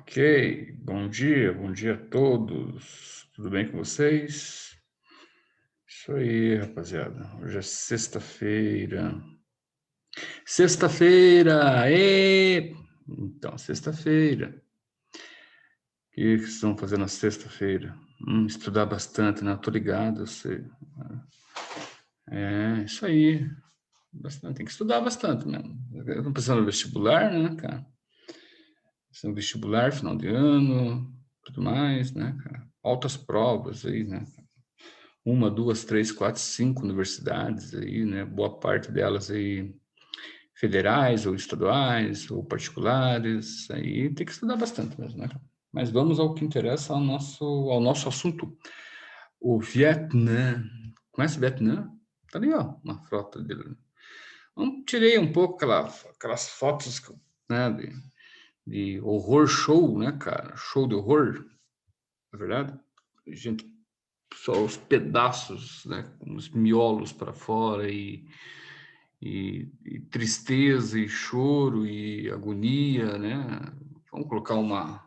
Ok, bom dia a todos. Tudo bem com vocês? Isso aí, rapaziada. Hoje é sexta-feira. Sexta-feira! Ê! Então, sexta-feira. O que vocês estão fazendo na sexta-feira? Estudar bastante, né? Eu tô ligado, eu sei. É, isso aí. Bastante. Tem que estudar bastante mesmo. Eu tô pensando no vestibular, né, cara? Pensando no vestibular, final de ano, tudo mais, né, cara? Altas provas aí, né? Uma, duas, três, quatro, cinco universidades aí, né? Boa parte delas aí federais ou estaduais ou particulares. Aí tem que estudar bastante mesmo, né? Mas vamos ao que interessa ao nosso assunto. O Vietnã. Conhece o Vietnã? Tá ali, ó, uma frota dele. Tirei um pouco aquelas fotos, né, de horror show, né, cara? Show de horror, na verdade. Gente, só os pedaços, né, com os miolos para fora e tristeza e choro e agonia, né? Vamos colocar uma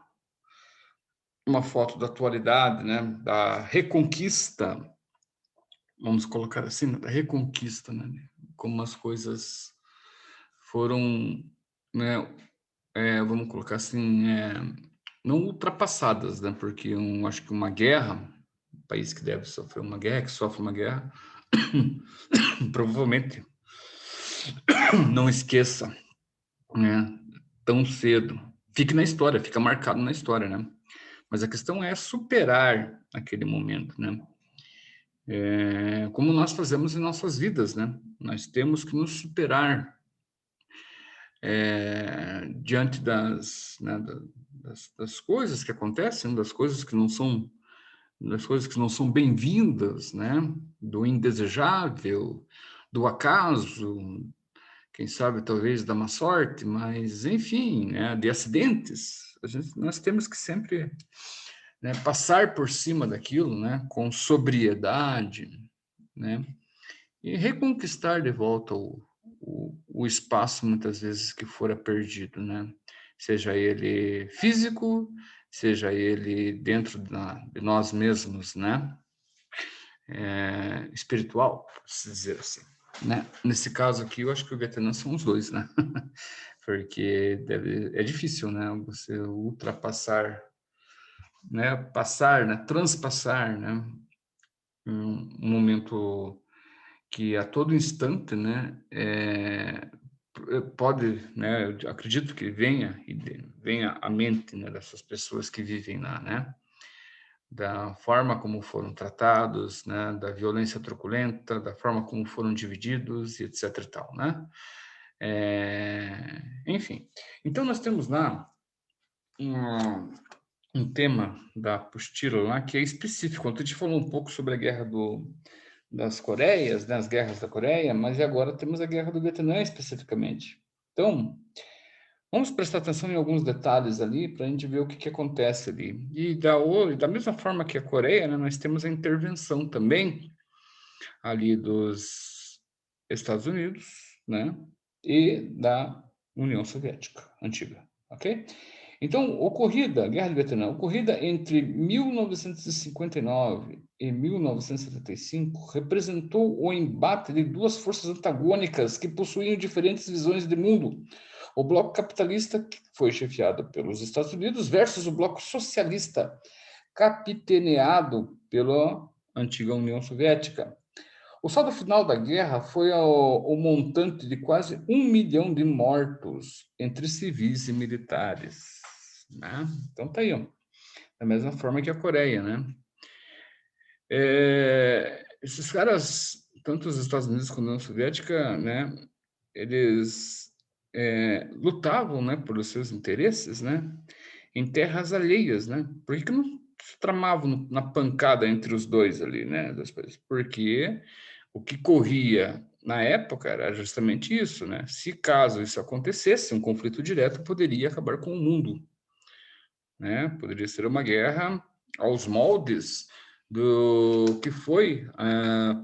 foto da atualidade, né? Da reconquista, vamos colocar assim, da reconquista, né? Como as coisas foram, né? Vamos colocar assim, não ultrapassadas, né? Porque eu acho que uma guerra, um país que deve sofrer uma guerra, que sofre uma guerra, provavelmente não esqueça, né, tão cedo. Fique na história, fica marcado na história, né? Mas a questão é superar aquele momento, né? Como nós fazemos em nossas vidas, né? Nós temos que nos superar diante né, das coisas que acontecem, das coisas que não são bem-vindas, né? Do indesejável, do acaso, quem sabe talvez da má sorte, mas enfim, né, de acidentes, nós temos que sempre, né, passar por cima daquilo, né, com sobriedade, né, e reconquistar de volta o espaço, muitas vezes, que fora perdido, né, seja ele físico, seja ele dentro de nós mesmos, né, espiritual, por se dizer assim. Né? Nesse caso aqui, eu acho que o Vietnã são os dois, né? Porque é difícil, né? Você ultrapassar, né? Passar, né? Transpassar, né? Um momento que a todo instante, né? Pode, né? Eu acredito que venha à mente, né? Dessas pessoas que vivem lá, né? Da forma como foram tratados, né, da violência truculenta, da forma como foram divididos, e etc e tal, né? Enfim, então nós temos lá um tema da apostila lá que é específico. Ontem a gente falou um pouco sobre a guerra das Coreias, né, as guerras da Coreia, mas agora temos a guerra do Vietnã especificamente. Então, vamos prestar atenção em alguns detalhes ali para a gente ver o que acontece ali. E da mesma forma que a Coreia, né, nós temos a intervenção também ali dos Estados Unidos, né, e da União Soviética antiga, ok? Então, a Guerra do Vietnã, ocorrida entre 1959 e 1975, representou o embate de duas forças antagônicas que possuíam diferentes visões de mundo. O bloco capitalista, que foi chefiado pelos Estados Unidos, versus o bloco socialista, capitaneado pela antiga União Soviética. O saldo final da guerra foi o montante de quase 1 milhão de mortos entre civis e militares. Né? Então tá aí, ó. Da mesma forma que a Coreia, né? Esses caras, tanto os Estados Unidos quanto a União Soviética, né? Eles lutavam, né, pelos seus interesses, né? Em terras alheias, né? Por que não se tramavam na pancada entre os dois ali, né? Porque o que corria na época era justamente isso, né? Se caso isso acontecesse, um conflito direto poderia acabar com o mundo, né? Poderia ser uma guerra aos moldes do que foi,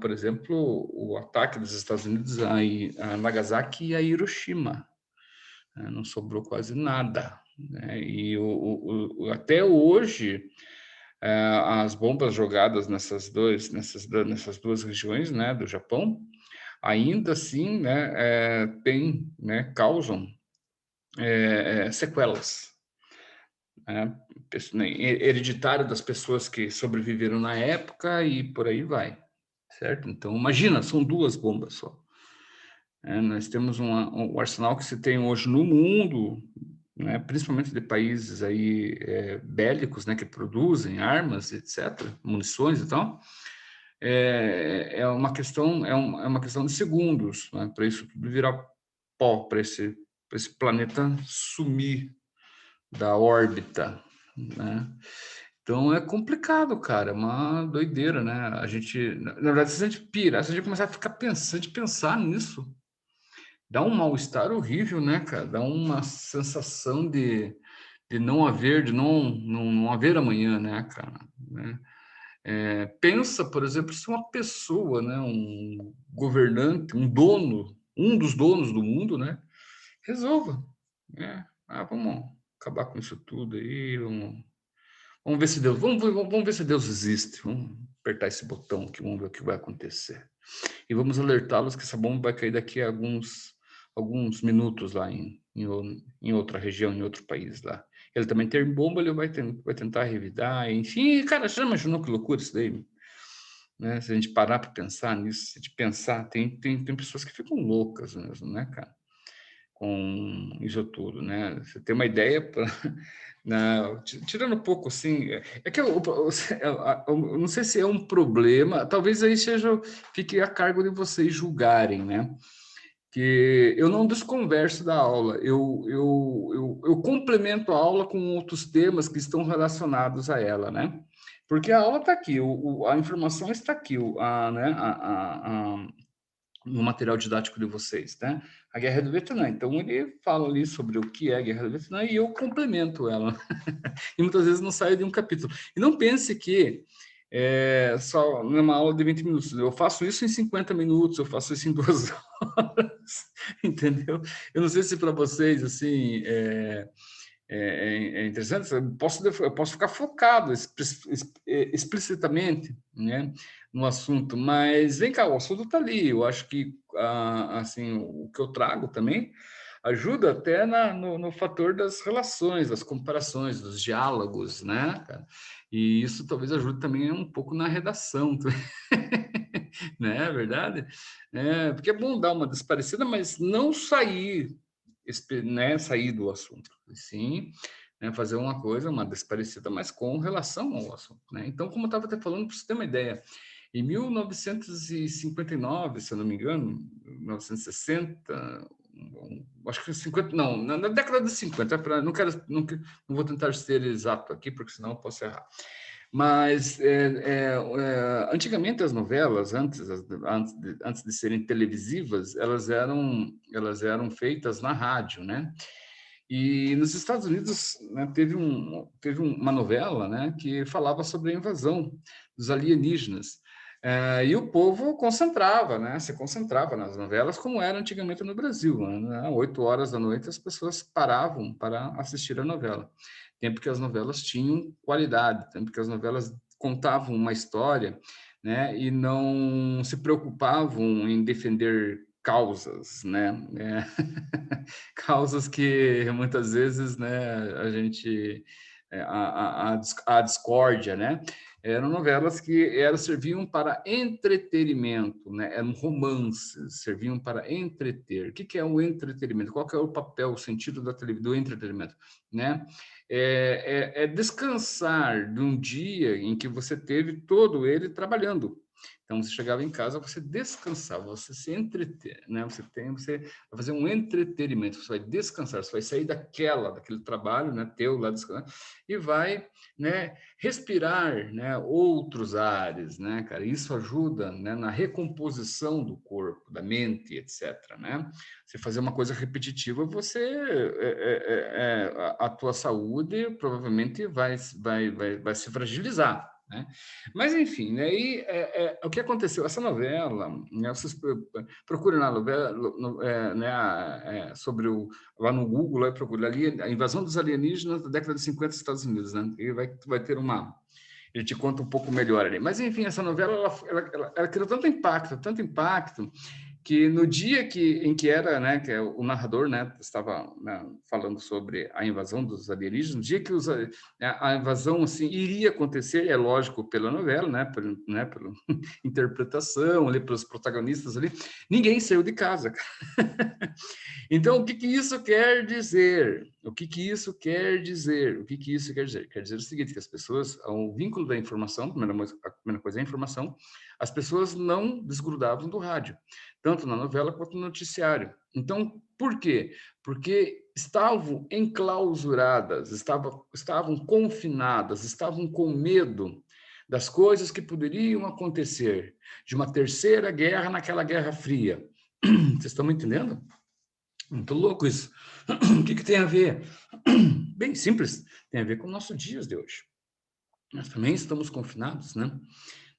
por exemplo, o ataque dos Estados Unidos a Nagasaki e a Hiroshima, né? Não sobrou quase nada, né? E até hoje, as bombas jogadas nessas duas regiões, né, do Japão, ainda assim, né, causam sequelas, né, hereditário das pessoas que sobreviveram na época e por aí vai, certo? Então, imagina, são duas bombas só. Nós temos um arsenal que se tem hoje no mundo, né, principalmente de países aí bélicos, né, que produzem armas, etc., munições e tal. É uma questão de segundos, né, para isso tudo virar pó, para esse planeta sumir da órbita, né? Então é complicado, cara, é uma doideira, né? A gente, na verdade, se a gente pirar, se a gente começar a ficar pensando, pensar nisso, dá um mal-estar horrível, né, cara? Dá uma sensação de não haver, de não haver amanhã, né, cara? Né? Pensa, por exemplo, se uma pessoa, né, um governante, um dos donos do mundo, né, resolva, né? Vamos acabar com isso tudo aí, vamos ver se Deus, vamos ver se Deus existe, vamos apertar esse botão aqui, vamos ver o que vai acontecer. E vamos alertá-los que essa bomba vai cair daqui a alguns minutos lá em outra região, em outro país lá. Ele também tem bomba, ele vai tentar revidar, enfim, cara, você já imaginou que loucura isso daí? Né? Se a gente parar para pensar nisso, se a gente pensar, tem pessoas que ficam loucas mesmo, né, cara? Com isso tudo, né? Você tem uma ideia, tirando um pouco assim, que eu não sei se é um problema, talvez aí fique a cargo de vocês julgarem, né? Que eu não desconverso da aula, eu complemento a aula com outros temas que estão relacionados a ela, né? Porque a aula está aqui, a informação está aqui, né, no material didático de vocês, né? A Guerra do Vietnã. Então, ele fala ali sobre o que é a Guerra do Vietnã e eu complemento ela. E muitas vezes não saio de um capítulo. E não pense que só numa aula de 20 minutos. Eu faço isso em 50 minutos, eu faço isso em 2 horas, entendeu? Eu não sei se para vocês, assim, é interessante, eu posso ficar focado explicitamente, né, no assunto, mas vem cá, o assunto está ali. Eu acho que assim, o que eu trago também ajuda até no fator das relações, das comparações, dos diálogos, né, cara? E isso talvez ajude também um pouco na redação, né, é verdade? Porque é bom dar uma desparecida, mas não sair, né, sair do assunto, sim, né, fazer uma desparecida, mas com relação ao assunto, né? Então, como eu estava até falando, para você ter uma ideia, em 1959, se eu não me engano, 1960, acho que 50, não, na década de 50, não vou tentar ser exato aqui, porque senão eu posso errar. Mas antigamente as novelas, antes de serem televisivas, elas eram feitas na rádio, né? E nos Estados Unidos, né, teve uma novela, né, que falava sobre a invasão dos alienígenas. E o povo concentrava, né? Se concentrava nas novelas, como era antigamente no Brasil. Né? 8 horas da noite as pessoas paravam para assistir a novela. Tempo que as novelas tinham qualidade, tempo que as novelas contavam uma história, né? E não se preocupavam em defender causas, né? Causas que muitas vezes, né, a gente a discórdia, né? Eram novelas que serviam para entretenimento, né? Eram romances, serviam para entreter. O que é o entretenimento? Qual que é o papel, o sentido do entretenimento, né? É descansar de um dia em que você teve todo ele trabalhando. Então, você chegava em casa, você descansava, você se entreter, né? Você vai fazer um entretenimento, você vai descansar, você vai sair daquele trabalho, né, teu lá descansar, e vai, né, respirar, né, outros ares, né, cara? Isso ajuda, né, na recomposição do corpo, da mente, etc, né? Você fazer uma coisa repetitiva, a tua saúde provavelmente vai se fragilizar, né? Mas, enfim, né, aí, o que aconteceu? Essa novela, né, vocês procurem na novela, né, sobre lá no Google, aí procura ali, a invasão dos alienígenas da década de 50 dos Estados Unidos, né? E vai ter ele te conta um pouco melhor ali. Mas, enfim, essa novela, ela criou tanto impacto, que no dia em que era, né, que o narrador, né, estava, né, falando sobre a invasão dos alienígenas, no dia que a invasão assim iria acontecer, é lógico pela novela, né, pela interpretação ali pelos protagonistas ali, ninguém saiu de casa. Então, o que isso quer dizer? O que isso quer dizer? O que isso quer dizer? Quer dizer o seguinte, que as pessoas, o vínculo da informação, a primeira coisa é a informação, as pessoas não desgrudavam do rádio, tanto na novela quanto no noticiário. Então, por quê? Porque estavam enclausuradas, estavam confinadas, estavam com medo das coisas que poderiam acontecer, de uma terceira guerra naquela Guerra Fria. Vocês estão me entendendo? Muito louco isso. O que tem a ver? Bem simples, tem a ver com o nosso dias de hoje. Nós também estamos confinados, né?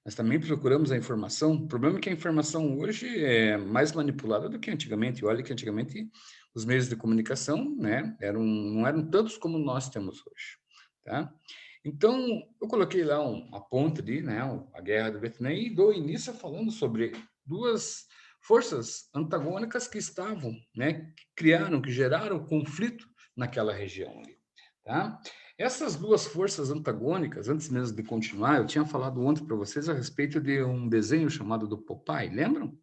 Nós também procuramos a informação. O problema é que a informação hoje é mais manipulada do que antigamente. Olha que antigamente os meios de comunicação, né, não eram tantos como nós temos hoje, tá? Então, eu coloquei lá uma ponta ali, né, a Guerra do Vietnã, e dou início falando sobre duas forças antagônicas que estavam, né, que geraram conflito naquela região ali, tá? Essas duas forças antagônicas, antes mesmo de continuar, eu tinha falado ontem para vocês a respeito de um desenho chamado do Popeye, lembram?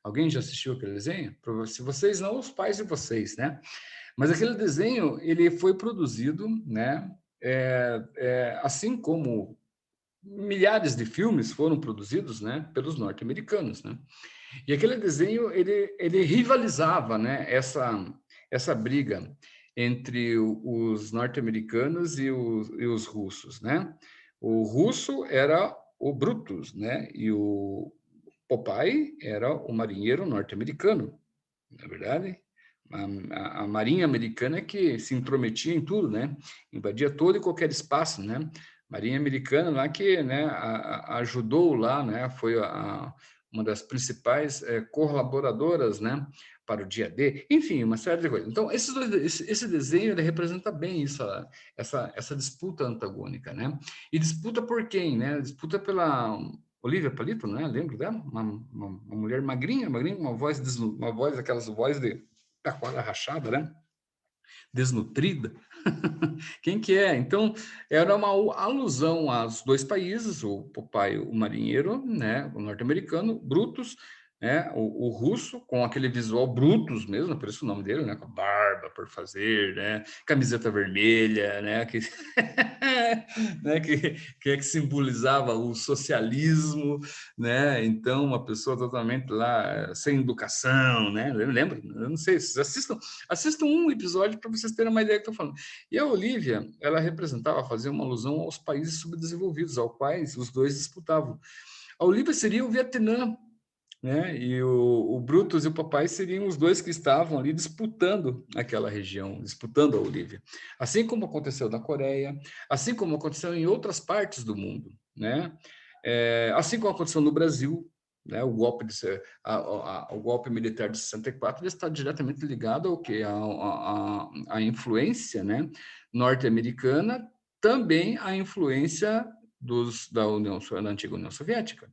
Alguém já assistiu aquele desenho? Se vocês não, os pais de vocês, né? Mas aquele desenho, ele foi produzido, né? Assim como milhares de filmes foram produzidos, né, pelos norte-americanos, né? E aquele desenho, ele rivalizava, né, essa briga entre os norte-americanos e os russos, né? O russo era o Brutus, né? E o Popeye era o marinheiro norte-americano, na verdade. A Marinha Americana é que se intrometia em tudo, né? Invadia todo e qualquer espaço, né? Marinha Americana lá que, né, ajudou lá, né? Foi uma das principais colaboradoras, né, para o dia D, enfim, uma série de coisas. Então, esse desenho ele representa bem isso, essa disputa antagônica, né? E disputa por quem, né? Disputa pela Olivia Palito, né? Lembro dela? Uma mulher magrinha, uma voz, aquelas vozes de taquara rachada, né? Desnutrida. Quem que é? Então, era uma alusão aos dois países, o Popeye, o marinheiro, né? O norte-americano, Brutus, né? O russo, com aquele visual Brutus mesmo, por isso o nome dele, né? Com a barba por fazer, né? Camiseta vermelha, né? Né? Que simbolizava o socialismo, né? Então, uma pessoa totalmente lá sem educação, né? Lembra? Eu não sei, vocês assistam um episódio para vocês terem uma ideia do que eu estou falando. E a Olivia, ela representava, fazia uma alusão aos países subdesenvolvidos, aos quais os dois disputavam. A Olivia seria o Vietnã, né? E o Brutus e o Papai seriam os dois que estavam ali disputando aquela região, disputando a Olivia. Assim como aconteceu na Coreia, assim como aconteceu em outras partes do mundo, né? Assim como aconteceu no Brasil, né? O golpe militar de 64 está diretamente ligado ao que a influência, né, norte-americana, também a influência da antiga União Soviética,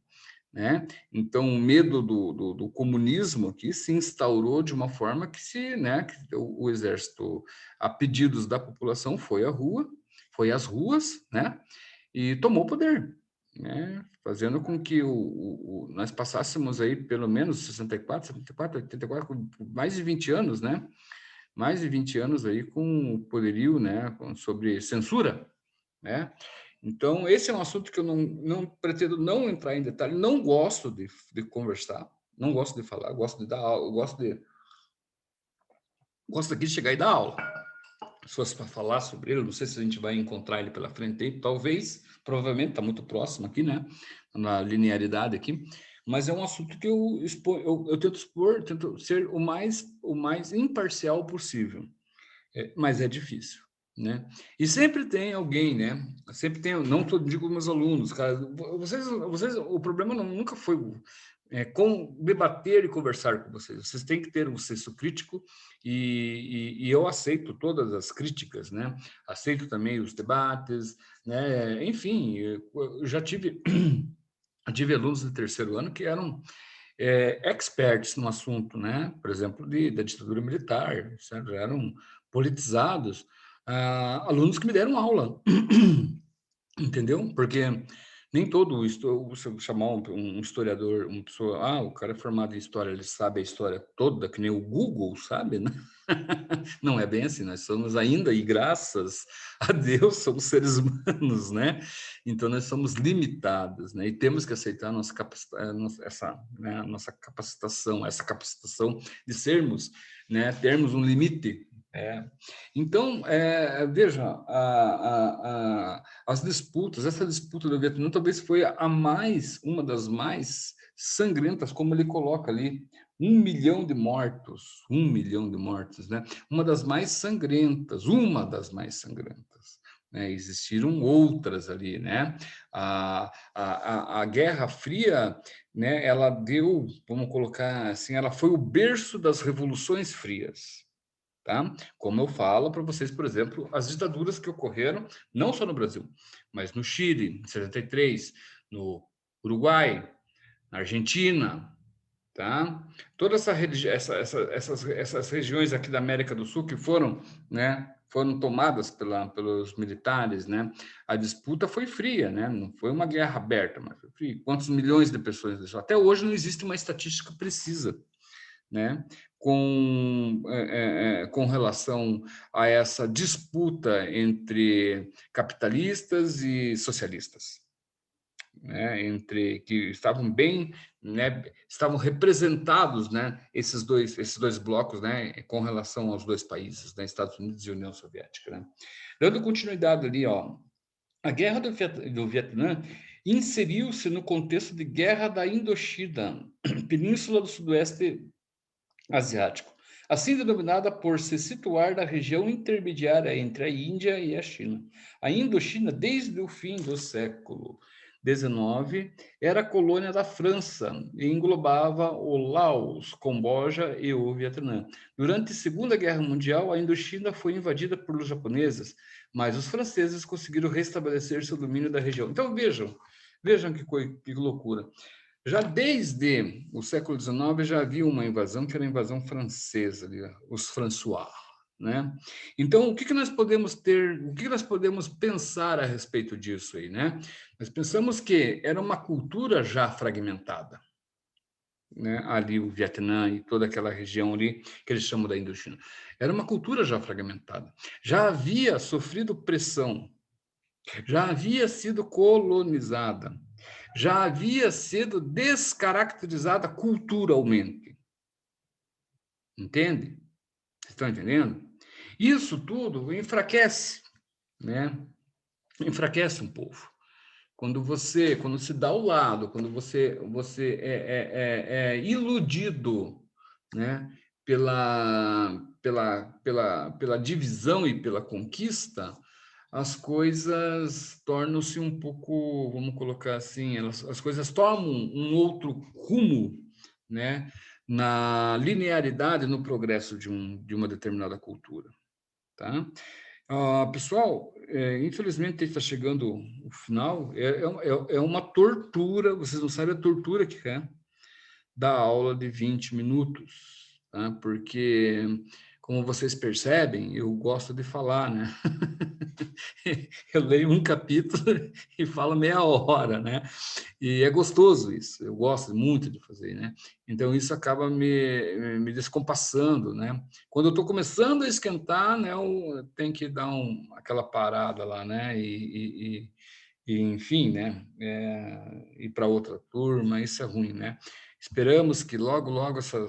né? Então, o medo do comunismo aqui se instaurou de uma forma né, que o exército, a pedidos da população, foi às ruas, né, e tomou o poder, né, fazendo com que nós passássemos aí pelo menos 64, 74, 84, mais de 20 anos, né, mais de 20 anos aí com poderio, né, sobre censura, né? Então, esse é um assunto que eu não pretendo não entrar em detalhe, não gosto de conversar, não gosto de falar, gosto de dar aula, gosto aqui de chegar e dar aula. Se fosse para falar sobre ele, não sei se a gente vai encontrar ele pela frente aí, talvez, provavelmente, está muito próximo aqui, né? Na linearidade aqui, mas é um assunto que eu tento expor, tento ser o mais imparcial possível, mas é difícil. né? E sempre tem alguém, né? Sempre tem, não digo meus alunos, cara, o problema nunca foi debater e conversar com vocês. Vocês têm que ter um senso crítico e eu aceito todas as críticas, né? Aceito também os debates, né? Enfim, eu já tive tive alunos de terceiro ano que eram experts no assunto, né? Por exemplo, da ditadura militar, certo? Eram politizados, alunos que me deram aula, entendeu? Porque nem todo, se chamar um historiador, uma pessoa, o cara é formado em história, ele sabe a história toda, que nem o Google, sabe, né? Não é bem assim, nós somos ainda, e graças a Deus, somos seres humanos, né? Então, nós somos limitados, né? E temos que aceitar a nossa capacitação, essa capacitação de sermos, né? Termos um limite. Então, veja, as disputas, essa disputa do Vietnã talvez foi uma das mais sangrentas, como ele coloca ali, 1 milhão de mortos, 1 milhão de mortos, né? Uma das mais sangrentas, né? Existiram outras ali, né? A Guerra Fria, né? Ela deu, vamos colocar assim, ela foi o berço das revoluções frias. Tá? Como eu falo para vocês, por exemplo, as ditaduras que ocorreram, não só no Brasil, mas no Chile, em 73, no Uruguai, na Argentina, tá? Toda essas regiões aqui da América do Sul que foram, né, foram tomadas pelos militares, né? A disputa foi fria, né? Não foi uma guerra aberta, mas foi fria. Quantos milhões de pessoas deixou? Até hoje não existe uma estatística precisa, né? Com relação a essa disputa entre capitalistas e socialistas, né? Entre que estavam bem, né? Estavam representados, né? Esses dois blocos, né? Com relação aos dois países, né? Estados Unidos e União Soviética, né? Dando continuidade ali, ó, a guerra do Vietnã inseriu-se no contexto de guerra da Indochina, Península do Sudoeste Asiático, assim denominada por se situar na região intermediária entre a Índia e a China. A Indochina, desde o fim do século XIX, era colônia da França e englobava o Laos, Camboja e o Vietnã. Durante a Segunda Guerra Mundial, a Indochina foi invadida por japoneses, mas os franceses conseguiram restabelecer seu domínio da região. Então vejam que loucura. Já desde o século XIX já havia uma invasão, que era a invasão francesa, os François, né? Então, o que nós podemos pensar a respeito disso aí, né? Nós pensamos que era uma cultura já fragmentada, né? Ali o Vietnã e toda aquela região ali que eles chamam da Indochina. Era uma cultura já fragmentada. Já havia sofrido pressão, já havia sido colonizada, já havia sido descaracterizada culturalmente. Entende? Vocês estão entendendo? Isso tudo enfraquece, né? Enfraquece um povo. Quando se dá ao lado, quando você é iludido, né? Pela divisão e pela conquista, as coisas tornam-se um pouco, vamos colocar assim, as coisas tomam um outro rumo, né? Na linearidade, no progresso de uma determinada cultura, tá? Pessoal, infelizmente está chegando o final, é uma tortura, vocês não sabem a tortura que é dar aula de 20 minutos, tá? Porque, como vocês percebem, eu gosto de falar, né? Eu leio um capítulo e falo meia hora, né? E é gostoso isso, eu gosto muito de fazer, né? Então, isso acaba me descompassando, né? Quando eu estou começando a esquentar, né, eu tenho que dar aquela parada lá, né? Enfim, né? Ir para outra turma, isso é ruim, né? Esperamos que logo, logo isso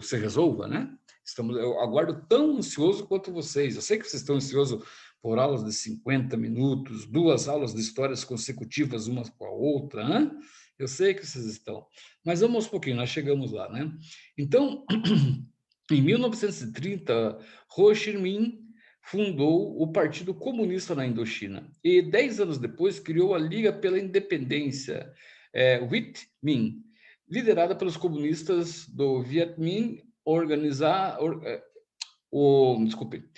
se resolva, né? Eu aguardo tão ansioso quanto vocês. Eu sei que vocês estão ansiosos por aulas de 50 minutos, 2 aulas de histórias consecutivas, uma com a outra, hein? Eu sei que vocês estão. Mas vamos aos pouquinhos, nós chegamos lá, né? Então, em 1930, Ho Chi Minh fundou o Partido Comunista na Indochina e 10 anos depois criou a Liga pela Independência, Viet Minh, liderada pelos comunistas do Viet Minh, desculpe,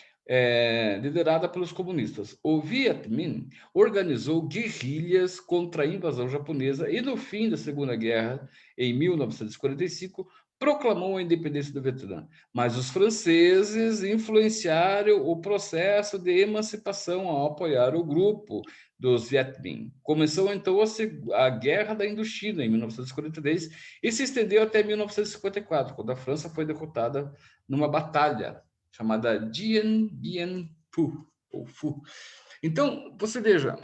liderada pelos comunistas. O Viet Minh organizou guerrilhas contra a invasão japonesa e, no fim da Segunda Guerra, em 1945, proclamou a independência do Vietnã. Mas os franceses influenciaram o processo de emancipação ao apoiar o grupo dos Viet Minh. Começou então a Guerra da Indochina, em 1943, e se estendeu até 1954, quando a França foi derrotada numa batalha chamada Dien Bien Phu, ou Phu. Então, você veja,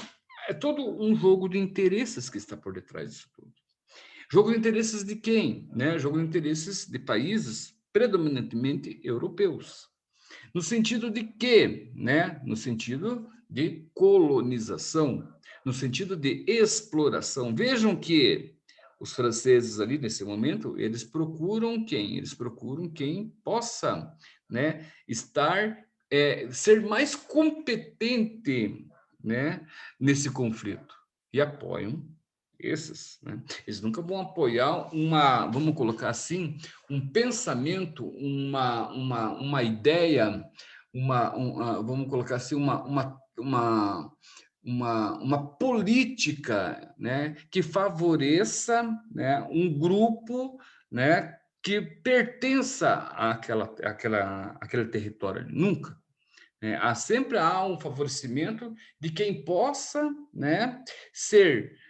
é todo um jogo de interesses que está por detrás disso tudo. Jogo de interesses de quem? Né? Jogo de interesses de países predominantemente europeus. No sentido de quê? Né? No sentido de colonização, no sentido de exploração. Vejam que os franceses ali, nesse momento, eles procuram quem? Eles procuram quem possa, né, ser mais competente, né, nesse conflito. E apoiam esses, né? Eles nunca vão apoiar vamos colocar assim, um pensamento, uma ideia, vamos colocar assim, uma política, né, que favoreça, né, um grupo, né, que pertença àquele território. Nunca. Né? Sempre há um favorecimento de quem possa, né,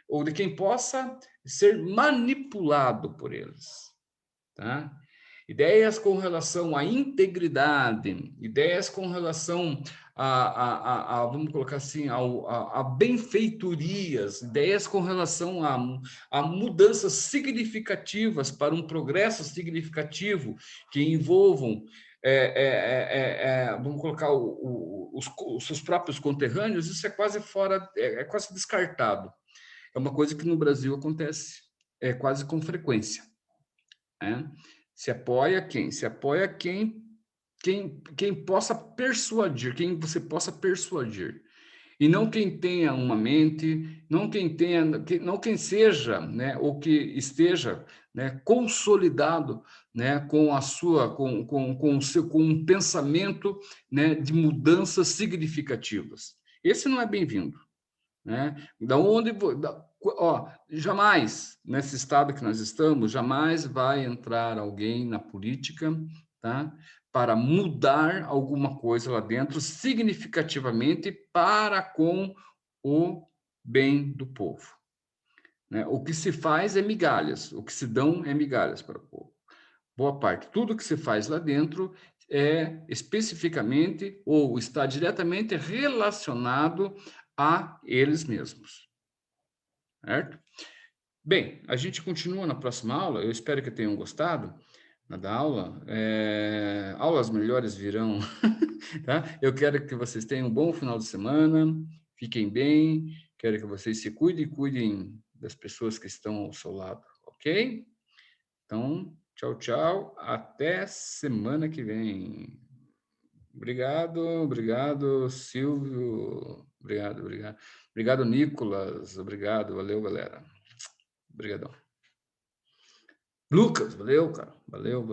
ou de quem possa ser manipulado por eles. Tá? Ideias com relação à integridade, ideias com relação vamos colocar assim, a benfeitorias, ideias com relação a mudanças significativas para um progresso significativo que envolvam, vamos colocar os seus próprios conterrâneos, isso é quase é quase descartado. É uma coisa que no Brasil acontece quase com frequência. Né? Se apoia quem? Se apoia quem possa persuadir, quem você possa persuadir. E não quem tenha uma mente, não quem seja, né, ou que esteja, né, consolidado, né, com um pensamento, né, de mudanças significativas. Esse não é bem-vindo. Né? Jamais, nesse estado que nós estamos, jamais vai entrar alguém na política, tá? Para mudar alguma coisa lá dentro significativamente para com o bem do povo. Né? O que se faz é migalhas, o que se dão é migalhas para o povo. Boa parte, tudo que se faz lá dentro é especificamente ou está diretamente relacionado a eles mesmos. Certo? Bem, a gente continua na próxima aula. Eu espero que tenham gostado da aula. Aulas melhores virão. Tá? Eu quero que vocês tenham um bom final de semana. Fiquem bem. Quero que vocês se cuidem e cuidem das pessoas que estão ao seu lado. Ok? Então, tchau, tchau. Até semana que vem. Obrigado, Silvio. Obrigado. Obrigado, Nicolas. Obrigado, valeu, galera. Obrigadão. Lucas, valeu, cara. Valeu.